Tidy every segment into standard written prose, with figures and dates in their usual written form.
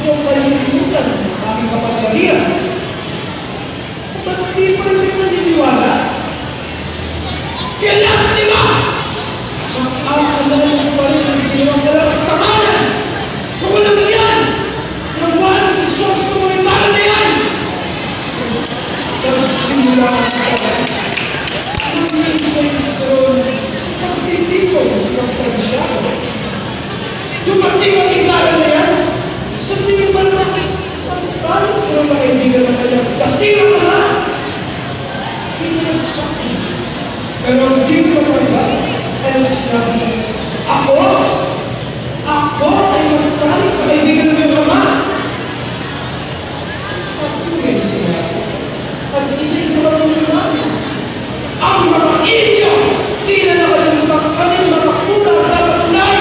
yung kalilimutan ng aming kapagyarihan. Ba't hindi pa rin naniniwala? Kaya lastima! Ang alam pa rin ang ginawang kalakas tamanan! Kung walang yan, nawa ng Diyos ng mga ibaran na yan! Pero simula ang kaya, ang minsan nagkaroon, hindi ko sa pagkasyado. Dumating ang ibaran na yan, sabihin ba natin, paano ko ang maibigan ng kanya? Kasira ka na! Pero hindi ko ba? Kaya sinabi, ako ay magkalit sa kaibigan ng iyong ama. At tuloy sila. At isa-isa ba ng mga ang mga inyo, di na nakalimutan kami makakuha ang dapat tulay.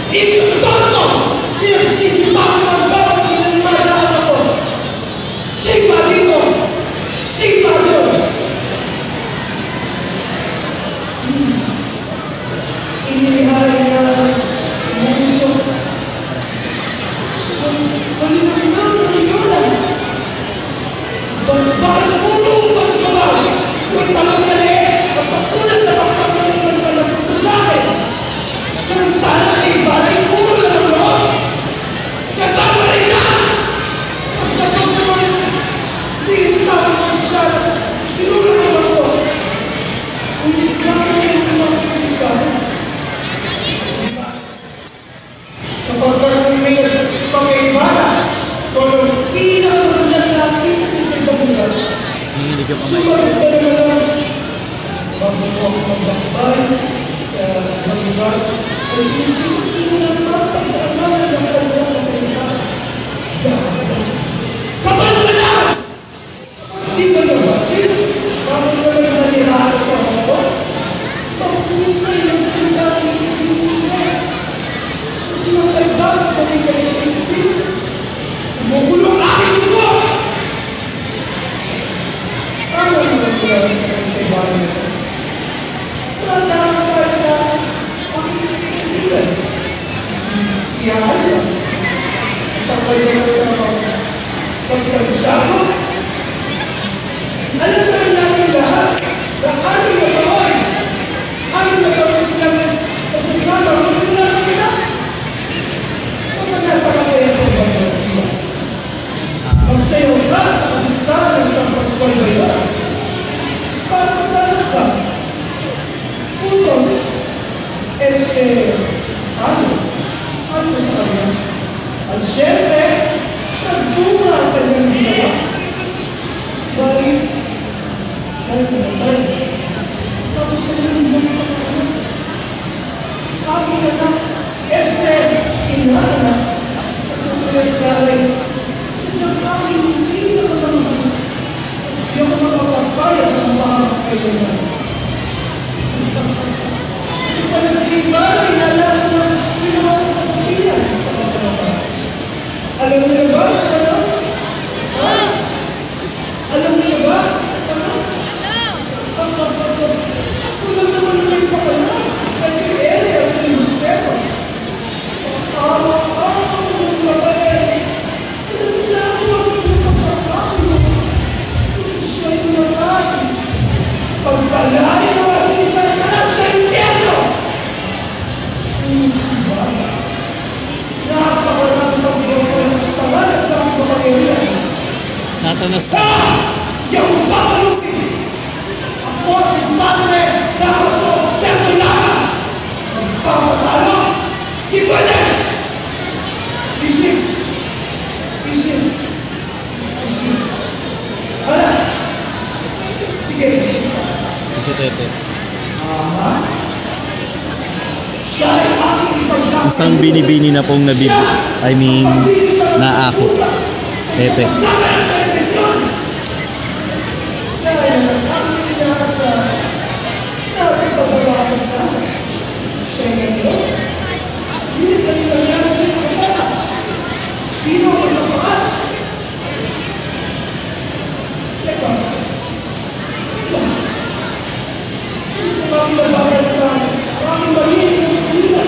Ito ito, pinagsisipahan ng bawat sinanimadaan ako. Sipa dito, sipa doon. Iniharay niya ang puso. Malinaw. Bakit puro upang sabaw? Kung talong nali, kapag sulat na pagkakaroon ng palapuso sa akin. Samantala ay balay puro na ng loob. Nagbabalay na! Pagkakot naman, tinitawag mo siya. Tinulong naman ko. Kung nagkakaroon ng palapuso sa akin, kapag may pag-ibara, kung pinakamulan natin sa ibang lugar, sumalit ka naman lang, bago mo ako magbakbay, mag-ibar, ay sinisipin mo ng mga pagkakaroon ng kanilang kasaysa. Kapal mo na! Hindi ba naman? Bakit mo naman nalihaan sa ako? Pagpusay ng sinabi ng Pilipinas. Kasi yung kaibahan ko rin kay Shakespeare, umugulong aking dugo! Ano yung nagkulari ka sa kaibahan nito? Tandaan tayo sa aking kaibigan. Iyahan lang. Pagpayagan sa pagkagsama. Alam na rin natin lahat na ano yung baon? Ano na gawin silang pagsasama? Ano na nila? Magkakakaya sa ibang mga magsayaw ka sa kapistahan sa Pascual Bayar. Pagkakaroon ka. Putos. Ano sa kanya? At syempre, nagbunga ang kanyang ginawa. Balik. Tapos sa mga ako na na, inana, kasi pinagsaray, sadyang aking hindi na naman yung mga kapagpayag ng mga kailangan. Panagsibaray na lang na ginawa ng kapagpapilyan sa kapagpapayag. Alam niyo ba? Ha? Alam niyo ba? Ang kapagpapayag. Kung lang naman may pakalang, ay kaya ang pinustero. Pagkalari mo ang isang kalas na impyerno! Napakalang pagkakaroon sa pangalan sa mga kapagirian. Satanas na. Yung papalukin! Ako si Padre Damaso Tertulanas! Magpapatalo! Di pwede! Isip! Hala! Sige, isip. Kasi tete. Siya ay aking ipagdakot. Isang binibini na pong naakot. Tete. Sino ang sapakat? Teka. Maraming malinis ang kanila.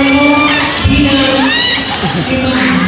mo bilang imam.